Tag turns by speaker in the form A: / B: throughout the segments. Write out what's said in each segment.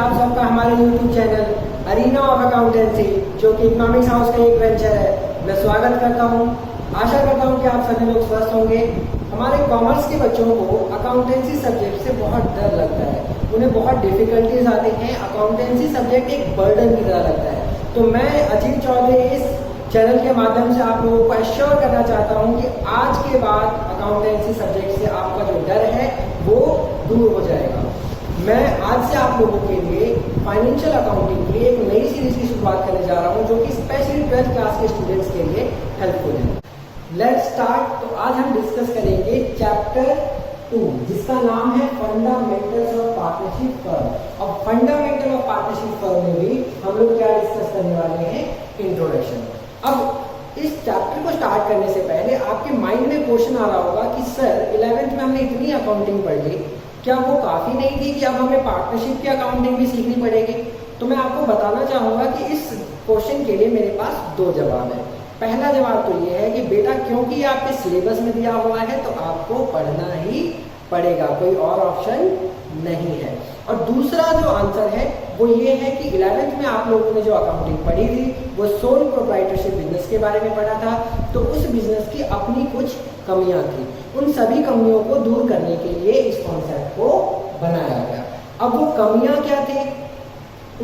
A: आप सबका हमारे YouTube channel Arena of Accountancy, जो कि इकोनॉमिक्स हाउस का एक वेंचर है, मैं स्वागत करता हूं। आशा करता हूं कि आप सभी लोग स्वस्थ होंगे। हमारे कॉमर्स के बच्चों को अकाउंटेंसी सब्जेक्ट से बहुत डर लगता है, उन्हें बहुत डिफिकल्टीज आती हैं। अकाउंटेंसी सब्जेक्ट एक बर्डन की तरह लगता है। तो मैं अजीत चौधरी इस चैनल के माध्यम से आप लोगों को एश्योर करना चाहता हूं कि आज के बाद अकाउंटेंसी सब्जेक्ट से आपका जो डर है वो दूर हो जाएगा। मैं आज से आप लोगों के लिए फाइनेंशियल अकाउंटिंग की एक नई सीरीज की शुरुआत करने जा रहा हूं, जो कि स्पेशली 12th क्लास के स्टूडेंट्स के लिए हेल्पफुल है। Let's start. तो आज हम डिस्कस करेंगे चैप्टर 2, जिसका नाम है फंडामेंटल्स ऑफ पार्टनरशिप फर्म। और फंडामेंटल ऑफ पार्टनरशिप फर्म में भी हम लोग क्या डिस्कस करने वाले हैं, इंट्रोडक्शन। अब इस चैप्टर को स्टार्ट करने से पहले आपके माइंड में क्वेश्चन आ रहा होगा कि सर 11th में हमने इतनी अकाउंटिंग पढ़ ली, क्या वो काफ़ी नहीं थी कि अब हमें पार्टनरशिप की अकाउंटिंग भी सीखनी पड़ेगी? तो मैं आपको बताना चाहूँगा कि इस क्वेश्चन के लिए मेरे पास 2 जवाब है। पहला जवाब तो ये है कि बेटा क्योंकि आपके सिलेबस में दिया हुआ है तो आपको पढ़ना ही पड़ेगा, कोई और ऑप्शन नहीं है। और दूसरा जो आंसर है वो ये है कि 11th में आप लोगों ने जो अकाउंटिंग पढ़ी थी वो सोल प्रोप्राइटरशिप बिजनेस के बारे में पढ़ा था। तो उस बिजनेस की अपनी कुछ कमियां थी, उन सभी कमियों को दूर करने के लिए इस कॉन्सेप्ट को बनाया गया। अब वो कमियां क्या थी,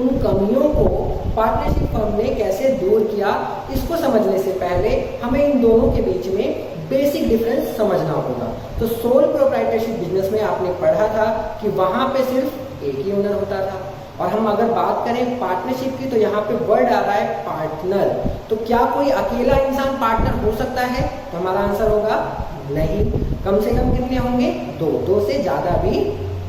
A: उन कमियों को पार्टनरशिप फर्म ने कैसे दूर किया, इसको समझने से पहले हमें इन दोनों के बीच में बेसिक डिफरेंस समझना होगा। तो सोल प्रोप्राइटरशिप बिजनेस में आपने पढ़ा था कि वहां पे सिर्फ एक ही ओनर होता था। और हम अगर बात करें पार्टनरशिप की, तो यहाँ पे वर्ड आ रहा है पार्टनर। तो क्या कोई अकेला इंसान पार्टनर हो सकता है? तो हमारा आंसर होगा नहीं। कम से कम कितने होंगे? 2 से ज्यादा भी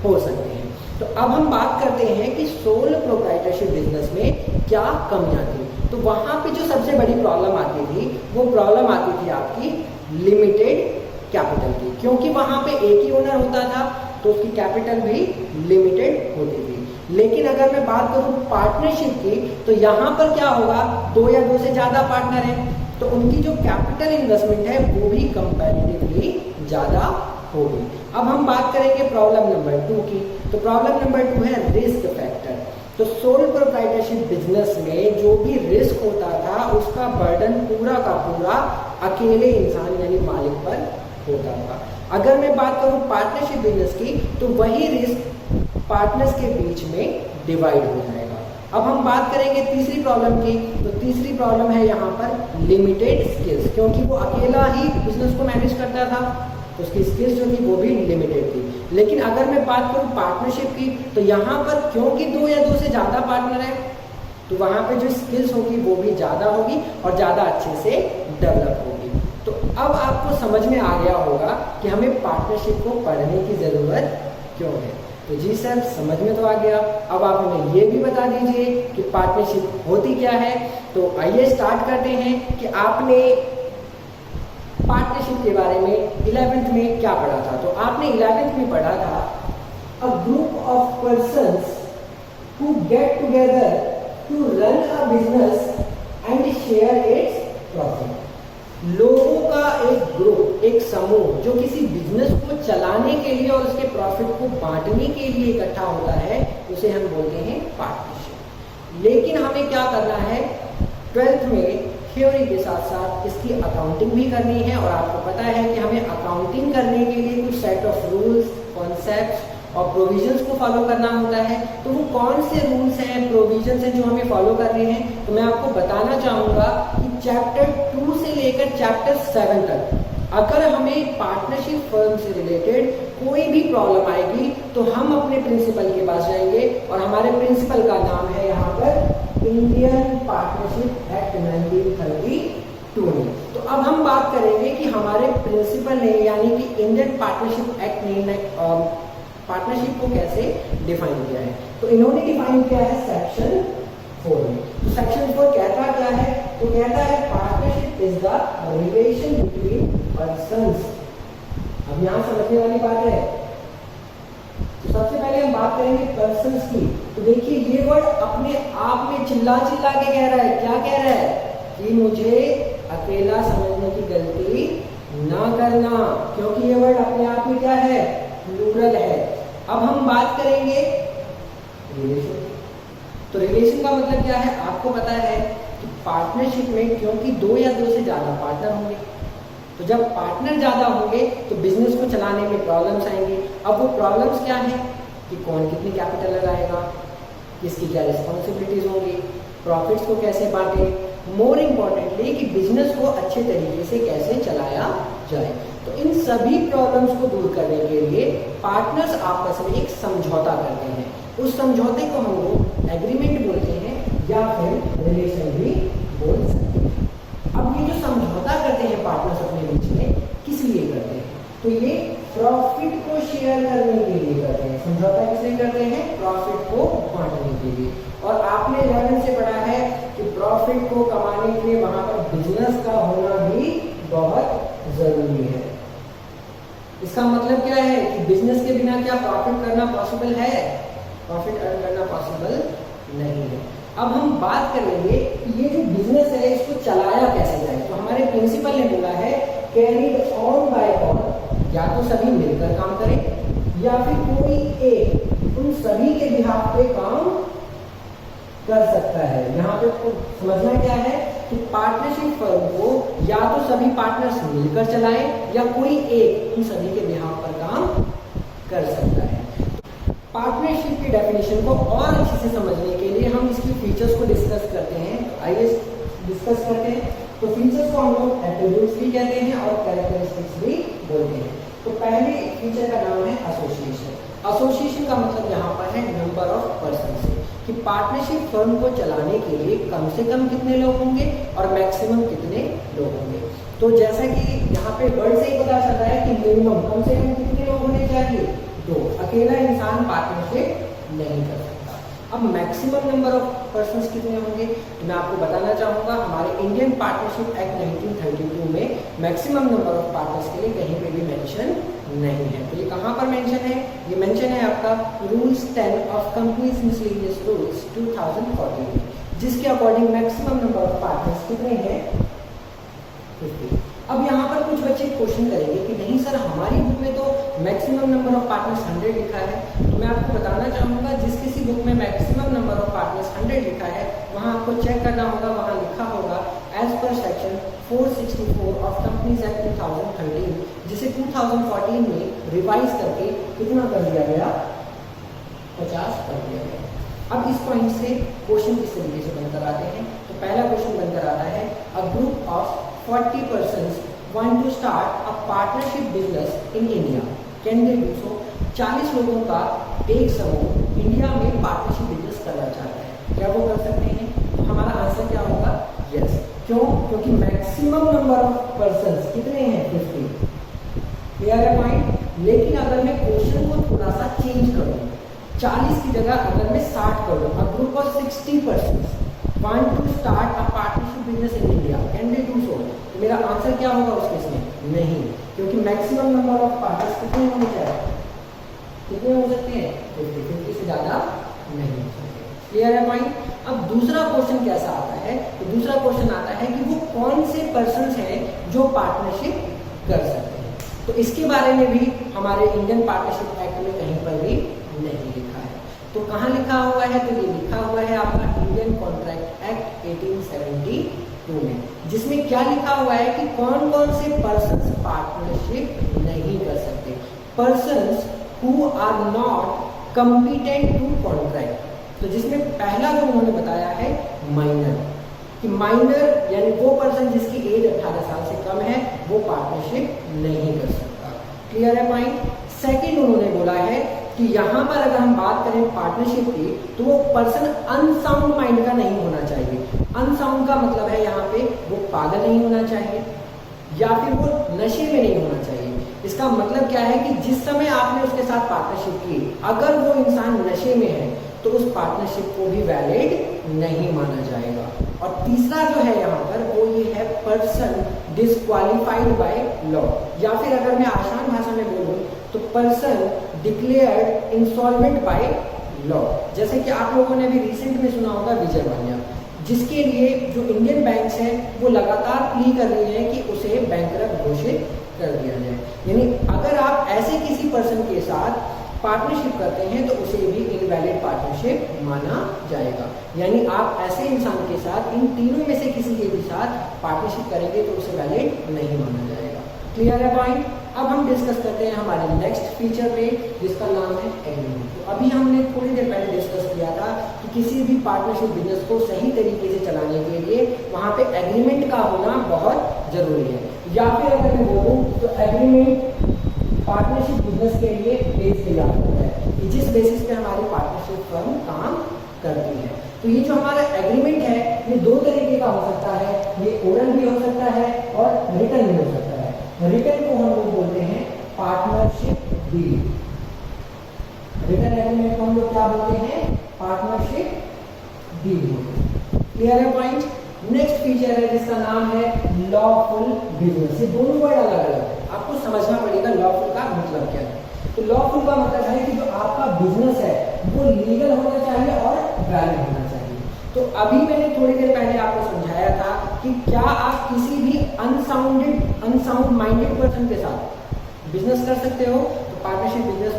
A: हो सकते हैं। तो अब हम बात करते हैं कि सोल प्रोप्राइटरशिप बिजनेस में क्या कमियां थी। तो वहां पे जो सबसे बड़ी प्रॉब्लम आती थी वो प्रॉब्लम आती थी आपकी लिमिटेड कैपिटल की, क्योंकि वहां पे एक ही ओनर होता था तो उसकी कैपिटल भी लिमिटेड होती थी। लेकिन अगर मैं बात करूं पार्टनरशिप की, तो यहाँ पर क्या होगा, 2 या 2 से ज्यादा पार्टनर हैं तो उनकी जो कैपिटल इन्वेस्टमेंट है वो भी कंपैरेटिवली ज्यादा होगी। अब हम बात करेंगे प्रॉब्लम नंबर 2 की। तो प्रॉब्लम नंबर 2 है रिस्क फैक्टर। तो सोल प्रोप्राइटरशिप बिजनेस में जो भी रिस्क होता था उसका बर्डन पूरा का पूरा अकेले इंसान यानी मालिक पर होता था। अगर मैं बात करूं पार्टनरशिप बिजनेस की, तो वही रिस्क पार्टनर्स के बीच में डिवाइड हो जाएगा। अब हम बात करेंगे तीसरी प्रॉब्लम की। तो तीसरी प्रॉब्लम है यहाँ पर लिमिटेड स्किल्स, क्योंकि वो अकेला ही बिजनेस को मैनेज करता था तो उसकी स्किल्स जो थी वो भी लिमिटेड थी। लेकिन अगर मैं बात करूं पार्टनरशिप की, तो यहाँ पर क्योंकि 2 या 2 से ज्यादा पार्टनर है तो वहां पे जो स्किल्स होगी वो भी ज्यादा होगी और ज्यादा अच्छे से डेवलप होगी। तो अब आपको समझ में आ गया होगा कि हमें पार्टनरशिप को पढ़ने की जरूरत क्यों है। तो जी सर, समझ में तो आ गया। अब आप हमें ये भी बता दीजिए कि पार्टनरशिप होती क्या है। तो आइए स्टार्ट करते हैं कि आपने पार्टनरशिप के बारे में 11th में क्या पढ़ा था। तो आपने 11th में पढ़ा था a group of persons who get together to run a business and share its profit. लोगों का एक ग्रुप, एक समूह जो किसी बिजनेस को चलाने के लिए और उसके प्रॉफिट को बांटने के लिए इकट्ठा होता है, उसे हम बोलते हैं पार्टनरशिप। लेकिन हमें क्या करना है, 12th में थ्योरी के साथ साथ इसकी अकाउंटिंग भी करनी है। और आपको पता है कि हमें अकाउंटिंग करने के लिए कुछ सेट ऑफ रूल्स, कॉन्सेप्ट्स और प्रोविजंस को फॉलो करना होता है। तो वो कौन से रूल्स हैं, प्रोविजंस हैं जो हमें फॉलो करने हैं? तो मैं आपको बताना चाहूँगा कि चैप्टर 2 से लेकर चैप्टर 7 तक अगर हमें पार्टनरशिप फर्म से रिलेटेड कोई भी प्रॉब्लम आएगी तो हम अपने प्रिंसिपल के पास जाएंगे, और हमारे प्रिंसिपल का नाम है यहाँ पर इंडियन पार्टनरशिप एक्ट 1932। तो अब हम बात करेंगे कि हमारे प्रिंसिपल ने यानी कि इंडियन पार्टनरशिप एक्ट ने पार्टनरशिप को कैसे डिफाइन किया है। तो इन्होंने डिफाइन किया है सेक्शन 4 में। तो सेक्शन 4 कहता क्या है? तो कहता है partnership is the relation between persons. अब यहाँ समझने वाली बात है। तो सबसे पहले हम बात करेंगे पर्संस की। तो देखिए ये वर्ड अपने आप में चिल्ला चिल्ला के कह रहा है, क्या कह रहा है कि मुझे अकेला समझने की गलती ना करना, क्योंकि ये वर्ड अपने आप में क्या है, प्लूरल है। अब हम बात करेंगे रिलेशन। तो रिलेशन का मतलब क्या है, आपको पता है कि पार्टनरशिप में क्योंकि दो या दो से ज़्यादा पार्टनर होंगे, तो जब पार्टनर ज़्यादा होंगे तो बिजनेस को चलाने में प्रॉब्लम्स आएंगे। अब वो प्रॉब्लम्स क्या हैं कि कौन कितनी कैपिटल लगाएगा, किसकी क्या रिस्पॉन्सिबिलिटीज़ होंगी, प्रॉफिट्स को कैसे बांटे, मोर इम्पॉर्टेंटली कि बिजनेस को अच्छे तरीके से कैसे चलाया जाए। तो इन सभी प्रॉब्लम्स को दूर करने के लिए पार्टनर्स आपस में एक समझौता करते हैं। उस समझौते को हम लोग एग्रीमेंट बोलते हैं या फिर रिलेशन भी बोल सकते हैं। अब ये जो समझौता करते हैं पार्टनर्स अपने बीच में, किस लिए करते हैं, तो ये प्रॉफिट को शेयर करने के लिए करते हैं। समझौता किस लिए करते हैं, प्रॉफिट को बांटने के लिए। और आपने 11 से पढ़ा है कि प्रॉफिट को कमाने के लिए वहां पर बिजनेस का होना भी बहुत जरूरी है। इसका मतलब क्या है कि बिजनेस के बिना क्या प्रॉफिट करना पॉसिबल है, प्रॉफिट अर्न करना पॉसिबल नहीं है। अब हम बात करेंगे कि ये जो बिजनेस है इसको चलाया कैसे जाए। तो हमारे प्रिंसिपल ने बोला है कैरीड ऑन बाय ऑल, या तो सभी मिलकर काम करें या फिर कोई एक उन सभी के बिहाफ पे काम कर सकता है। यहाँ पे तो समझना क्या है कि पार्टनरशिप फर्म को या तो सभी पार्टनर्स मिलकर चलाएं या कोई एक उन सभी के बिहाफ पर काम कर सकता है। पार्टनरशिप की डेफिनेशन को और अच्छे से समझने के लिए हम इसकी फीचर्स को डिस्कस करते हैं। आइए डिस्कस करते हैं। तो फीचर्स को हम लोग एट्रीब्यूट्स भी कहते हैं और कैरेक्टरिस्टिक्स भी बोलते हैं। तो पहले फीचर का नाम है एसोसिएशन। एसोसिएशन का मतलब यहाँ पर है नंबर ऑफ पर्सन, कि पार्टनरशिप फर्म को चलाने के लिए कम से कम कितने लोग होंगे और मैक्सिमम कितने लोग होंगे। तो जैसा कि यहाँ पे वर्ड से ही पता चलता है कि मिनिमम कम से कम कितने लोग होने चाहिए, दो। अकेला इंसान पार्टनरशिप नहीं कर सकता। अब मैक्सिमम नंबर ऑफ पर्सन्स कितने होंगे, तो मैं आपको बताना चाहूँगा हमारे इंडियन पार्टनरशिप एक्ट 1932 में मैक्सिमम नंबर ऑफ पार्टनर्स के लिए कहीं पे भी मेंशन नहीं है। तो ये कहाँ पर मेंशन है, ये मेंशन है आपका rules 10 of companies miscellaneous rules 2014, जिसके according maximum number of partners कितने हैं, 50। अब यहाँ पर कुछ बच्चे क्वेश्चन करेंगे कि नहीं सर हमारी बुक में तो मैक्सिमम नंबर ऑफ पार्टनर्स 100 लिखा है। तो मैं आपको बताना चाहूँगा जिस किसी बुक में मैक्सिमम नंबर ऑफ पार्टनर्स 100 लिखा है वहाँ आपको चेक करना होगा, वहाँ लिखा होगा as per section 464 of companies act 2013, जिसे 2014 में रिवाइज करके कितना कर दिया गया, 50 कर दिया गया। अब इस पॉइंट से क्वेश्चन किस तरीके से बनकर आते हैं, तो पहला क्वेश्चन बनकर आता है अ group of 40 persons want to start a partnership business in India. Can they do so? 40 लोगों का एक समूह इंडिया में पार्टनरशिप बिजनेस करना चाहता है, क्या वो कर सकते हैं? तो हमारा आंसर क्या होगा, यस। क्यों? क्योंकि मैक्सिमम नंबर ऑफ पर्सन्स कितने हैं, 50। क्लियर है पॉइंट। लेकिन अगर मैं क्वेश्चन को थोड़ा सा चेंज करूँ, 40 की जगह अगर मैं 60 करूँ, अ group of 60 persons want to start a partnership business in India, can they do so? तो मेरा आंसर क्या होगा उस केस में, नहीं, क्योंकि मैक्सिमम नंबर ऑफ पार्टनर्स कितने होने चाहिए, कितने हो सकते हैं, 50 से ज़्यादा नहीं हो सकते। क्लियर है पॉइंट। अब दूसरा क्वेश्चन कैसा आता है, तो दूसरा क्वेश्चन आता है कि वो कौन से पर्सन्स हैं जो पार्टनरशिप कर सकते हैं। तो इसके बारे में भी हमारे इंडियन पार्टनरशिप एक्ट में कहीं पर भी नहीं लिखा है। तो कहाँ लिखा हुआ है, तो ये लिखा हुआ है आपका इंडियन कॉन्ट्रैक्ट एक्ट 1872 में, जिसमें क्या लिखा हुआ है कि कौन कौन से पर्सन्स पार्टनरशिप नहीं कर सकते। Persons who are not competent to contract. तो जिसमें पहला जो उन्होंने बताया है माइनर, कि माइनर यानी वो पर्सन जिसकी एज 18 साल से कम है वो पार्टनरशिप नहीं कर सकता। क्लियर है पॉइंट। सेकंड उन्होंने बोला है कि यहाँ पर अगर हम बात करें पार्टनरशिप की, तो वो पर्सन अनसाउंड माइंड का नहीं होना चाहिए। अनसाउंड का मतलब है यहाँ पे वो पागल नहीं होना चाहिए या फिर वो नशे में नहीं होना चाहिए। इसका मतलब क्या है कि जिस समय आपने उसके साथ पार्टनरशिप की, अगर वो इंसान नशे में है तो उस पार्टनरशिप को भी वैलिड नहीं माना जाएगा। और तीसरा जो है यहाँ पर वो ये है पर्सन डिस्क्वालिफाइड बाय लॉ, या फिर अगर मैं आसान भाषा में बोलूँ तो person declared insolvent by law. जैसे कि आप लोगों ने भी रिसेंट में सुना होगा विजय माल्या, जिसके लिए जो इंडियन बैंक्स हैं वो लगातार प्ली कर रही हैं कि उसे बैंकरप्ट घोषित कर दिया जाए। यानी अगर आप ऐसे किसी पर्सन के साथ पार्टनरशिप करते हैं तो उसे भी इनवैलिड पार्टनरशिप माना जाएगा। यानी आप ऐसे इंसान के साथ इन तीनों में से किसी के भी साथ पार्टनरशिप करेंगे तो उसे वैलिड नहीं माना जाएगा। क्लियर है पॉइंट? अब हम डिस्कस करते हैं हमारे नेक्स्ट फीचर पे जिसका नाम है एग्रीमेंट। तो अभी हमने थोड़ी देर पहले डिस्कस किया था कि किसी भी पार्टनरशिप बिजनेस को सही तरीके से चलाने के लिए वहाँ पे एग्रीमेंट का होना बहुत जरूरी है। या फिर अगर मैं बोलूँ तो एग्रीमेंट पार्टनरशिप बिजनेस के लिए बेस तैयार होता है कि जिस बेसिस पे हमारी पार्टनरशिप फर्म काम करती है। तो ये जो हमारा एग्रीमेंट है ये दो तरीके का हो सकता है, ये ओरल भी हो सकता है और रिटन भी हो सकता है। रिटन को हम लोग बोलते हैं पार्टनरशिप डील। रिटन एग्रीमेंट को हम लोग क्या बोलते हैं? पार्टनरशिप डील बोलते हैं। क्लियर है पॉइंट? नेक्स्ट फीचर है जिसका नाम है लॉफुल बिजनेस। ये दोनों वर्ड अलग अलग है, आपको समझना पड़ेगा लॉफुल का मतलब क्या है। तो लॉफुल का मतलब है कि जो आपका बिजनेस है वो लीगल होना चाहिए और वैलिड होना चाहिए। तो अभी मैंने थोड़ी देर पहले आपको समझाया था कि क्या आप किसी भी अनसाउंड माइंडेड पर्सन के साथ बिजनेस कर सकते हो, तो पार्टनरशिप बिजनेस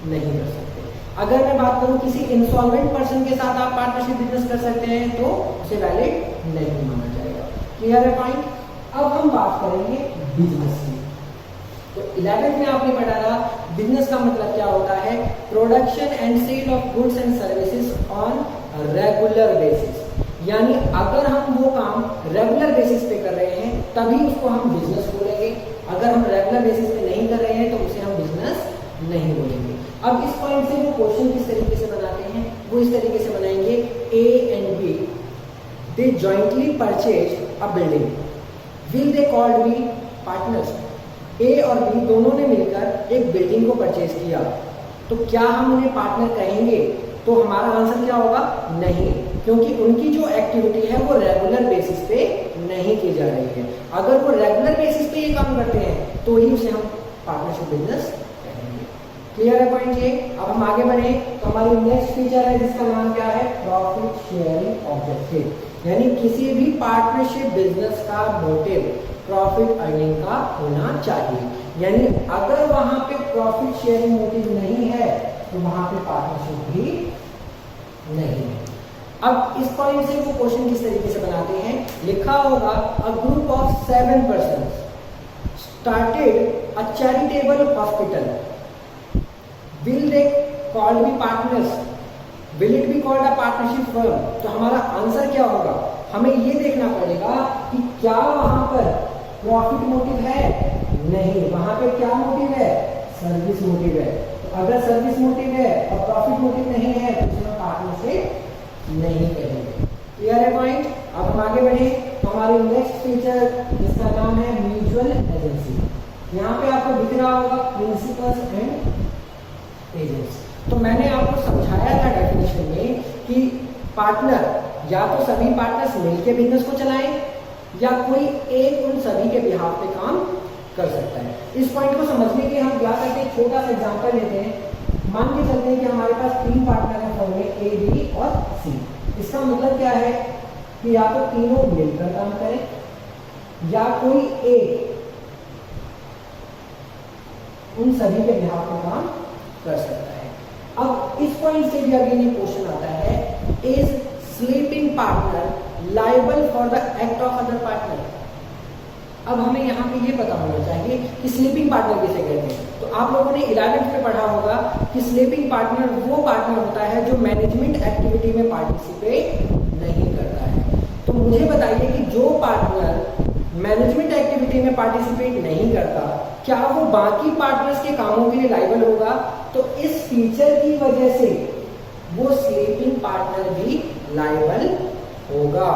A: नहीं कर सकते। अगर मैं बात करूं किसी इंसॉल्वेंट पर्सन के साथ आप पार्टनरशिप बिजनेस कर सकते हैं तो उसे वैलिड नहीं माना जाएगा। क्लियर है पॉइंट? अब हम बात करेंगे बिजनेस की। तो 11th में आपने पढ़ा था बिजनेस का मतलब क्या होता है? Production and sale of goods and services on regular basis. यानी अगर हम वो काम रेगुलर बेसिस पे कर रहे हैं तभी उसको हम बिजनेस बोलेंगे। अगर हम रेगुलर बेसिस पे नहीं कर रहे हैं तो उसे हम बिजनेस नहीं बोलेंगे। अब इस पॉइंट से वो क्वेश्चन किस तरीके से बनाते हैं? वो इस तरीके से बनाएंगे, A and B they jointly purchase a building, will they called be partners? A और बी दोनों ने मिलकर एक बिल्डिंग को परचेज किया, तो क्या हम उन्हें पार्टनर कहेंगे? तो हमारा आंसर क्या होगा? नहीं, क्योंकि उनकी जो एक्टिविटी है वो रेगुलर बेसिस पे नहीं की जा रही है। अगर वो रेगुलर बेसिस पे ये काम करते हैं तो ही उसे हम पार्टनरशिप बिजनेस कहेंगे। क्लियर है पॉइंट ये? अब हम आगे बढ़े तो हमारी नेक्स्ट फीचर है जिसका नाम क्या है? Profit sharing objective. यानी किसी भी पार्टनरशिप बिजनेस का मोटिव प्रॉफिट अर्निंग का होना चाहिए। यानी अगर वहां पे प्रॉफिट शेयरिंग मोटिव नहीं है तो वहां पे पार्टनरशिप भी नहीं है। अब इस पॉइंट से वो क्वेश्चन किस तरीके से बनाते हैं? लिखा होगा अ group of 7 persons started a charitable hospital, will they called be partners, will it be called a partnership firm? तो हमारा आंसर क्या होगा? हमें ये देखना पड़ेगा कि क्या वहां पर प्रॉफिट मोटिव है? नहीं, वहां पे क्या मोटिव है? सर्विस मोटिव है। तो अगर सर्विस मोटिव है और प्रॉफिट मोटिव नहीं है तो उसे हम पार्टनरशिप नहीं कहेंगे। क्लियर है पॉइंट? अब हम आगे बढ़े तो हमारे नेक्स्ट फीचर जिसका नाम है म्यूचुअल एजेंसी। यहाँ पे आपको दिख रहा होगा प्रिंसिपल्स एंड एजेंट्स। तो मैंने आपको समझाया था डेफिनेशन में कि पार्टनर या तो सभी पार्टनर्स मिलकर बिजनेस को चलाएं या कोई एक उन सभी के बिहाफ पे काम कर सकता है। इस पॉइंट को समझने के हम क्या करते हैं, छोटा सा एग्जांपल लेते हैं। मान के चलते हैं कि हमारे पास 3 पार्टनर हैं फर्म में, ए, बी और सी। इसका मतलब क्या है कि या तो तीनों मिलकर काम करें या कोई एक उन सभी के बिहाफ पे काम कर सकता है। अब इस पॉइंट से भी अगेन ये क्वेश्चन आता है, is sleeping partner liable for the act of other partner? अब हमें यहाँ पे ये पता होना चाहिए कि स्लीपिंग पार्टनर किसे कहते हैं। तो आप लोगों ने 11th में पढ़ा होगा कि स्लीपिंग पार्टनर वो पार्टनर होता है जो मैनेजमेंट एक्टिविटी में पार्टिसिपेट नहीं करता है। तो मुझे बताइए कि जो पार्टनर मैनेजमेंट एक्टिविटी में पार्टिसिपेट नहीं करता, क्या वो बाकी पार्टनर्स के कामों के लिए लायबल होगा? तो इस फीचर की वजह से वो स्लीपिंग पार्टनर भी लायबल होगा।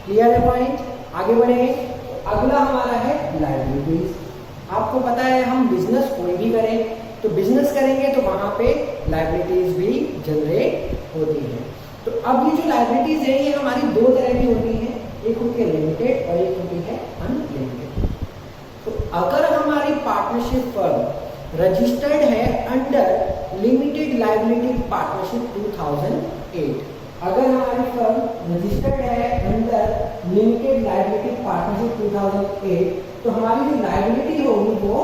A: क्लियर है पॉइंट? आगे बढ़े। अगला हमारा है लायबिलिटीज। आपको पता है हम बिजनेस कोई भी करें तो बिजनेस करेंगे तो वहां पे लायबिलिटीज भी जनरेट होती है। तो अब ये जो लायबिलिटीज है ये हमारी 2 तरह की होती है, एक होती है लिमिटेड और एक होती है अनलिमिटेड। तो अगर हमारी पार्टनरशिप फर्म रजिस्टर्ड है अंडर लिमिटेड लायबिलिटी पार्टनरशिप 2008, अगर हमारी फर्म रजिस्टर्ड है अंडर लिमिटेड लायबिलिटी पार्टनरशिप 2008 तो हमारी जो लायबिलिटी होगी वो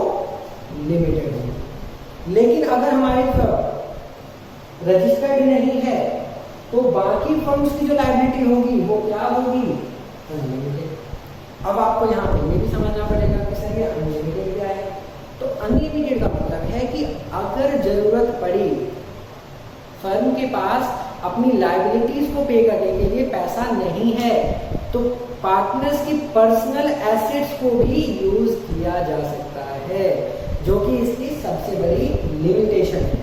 A: लिमिटेड होगी। लेकिन अगर हमारी फर्म रजिस्टर्ड नहीं है तो बाकी फर्म्स की जो लायबिलिटी होगी वो क्या होगी, अनलिमिटेड। अब आपको यहाँ पे ये भी समझना पड़ेगा कि सर ये अनलिमिटेड क्या है। तो अनलिमिटेड का मतलब है कि अगर जरूरत पड़ी, फर्म के पास अपनी लायबिलिटीज को पे करने के लिए पैसा नहीं है, तो पार्टनर्स की पर्सनल एसेट्स को भी यूज किया जा सकता है, जो कि इसकी सबसे बड़ी लिमिटेशन है।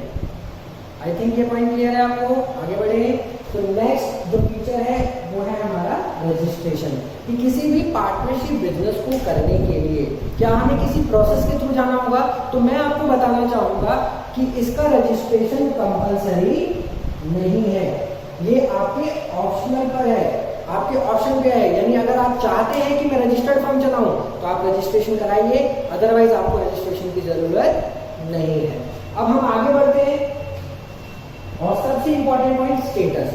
A: आई थिंक ये पॉइंट क्लियर है आपको। आगे बढ़े तो नेक्स्ट जो फीचर है वो है हमारा रजिस्ट्रेशन। कि किसी भी पार्टनरशिप बिजनेस को करने के लिए क्या हमें किसी प्रोसेस के थ्रू जाना होगा, तो मैं आपको बताना चाहूंगा कि इसका रजिस्ट्रेशन कंपलसरी नहीं है, ये आपके ऑप्शनल पर है, आपके ऑप्शन पे है। यानी अगर आप चाहते हैं कि मैं रजिस्टर्ड फर्म चलाऊं तो आप रजिस्ट्रेशन कराइए, अदरवाइज आपको रजिस्ट्रेशन की जरूरत नहीं है। अब हम आगे बढ़ते हैं और सबसे इंपॉर्टेंट पॉइंट स्टेटस।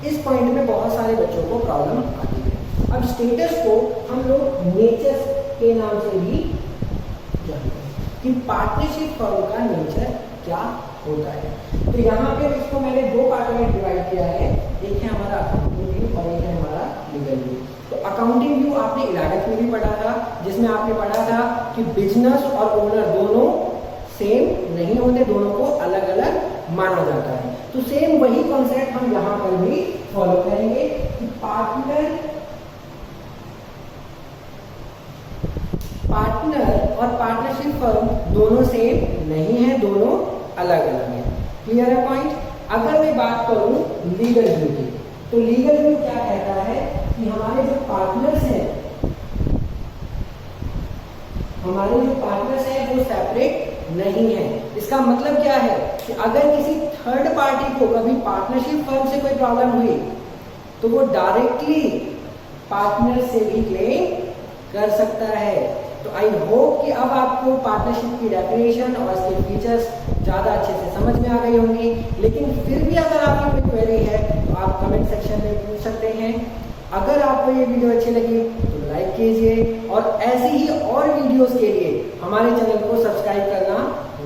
A: इस पॉइंट में बहुत सारे बच्चों को प्रॉब्लम आती है। अब स्टेटस को हम लोग नेचर के नाम से भी जानते हैं कि पार्टनरशिप फर्म का नेचर क्या होता है। तो यहाँ पे इसको मैंने दो पार्ट में डिवाइड किया है, एक है हमारा अकाउंटिंग व्यू और एक है हमारा लीगल व्यू। तो अकाउंटिंग व्यू आपने 11th में भी पढ़ा था, जिसमें आपने पढ़ा था कि बिजनेस और ओनर दोनों सेम नहीं होते, दोनों को अलग अलग माना जाता है। तो सेम वही कॉन्सेप्ट हम यहाँ पर भी फॉलो करेंगे कि पार्टनर और पार्टनरशिप फर्म दोनों सेम नहीं है, दोनों अलग अलग है। क्लियर है पॉइंट। अगर मैं बात करूं लीगल व्यू की, तो लीगल व्यू क्या कहता है कि हमारे जो पार्टनर्स हैं वो सेपरेट नहीं है। इसका मतलब क्या है कि अगर किसी थर्ड पार्टी को कभी पार्टनरशिप फर्म से कोई प्रॉब्लम हुई तो वो डायरेक्टली पार्टनर से भी क्लेम कर सकता है। तो आई होप कि अब आपको पार्टनरशिप की डेफिनेशन और इसके फीचर्स ज़्यादा अच्छे से समझ में आ गई होंगी। लेकिन फिर भी अगर आपकी कोई क्वेरी है तो आप कमेंट सेक्शन में पूछ सकते हैं। अगर आपको ये वीडियो अच्छी लगी तो लाइक कीजिए और ऐसे ही और वीडियोस के लिए हमारे चैनल को सब्सक्राइब करना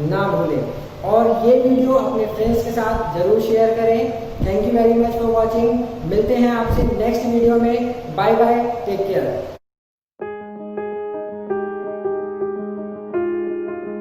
A: ना भूलें और ये वीडियो अपने फ्रेंड्स के साथ जरूर शेयर करें। Thank you very much for watching. मिलते हैं आपसे नेक्स्ट वीडियो में। Bye bye, take care.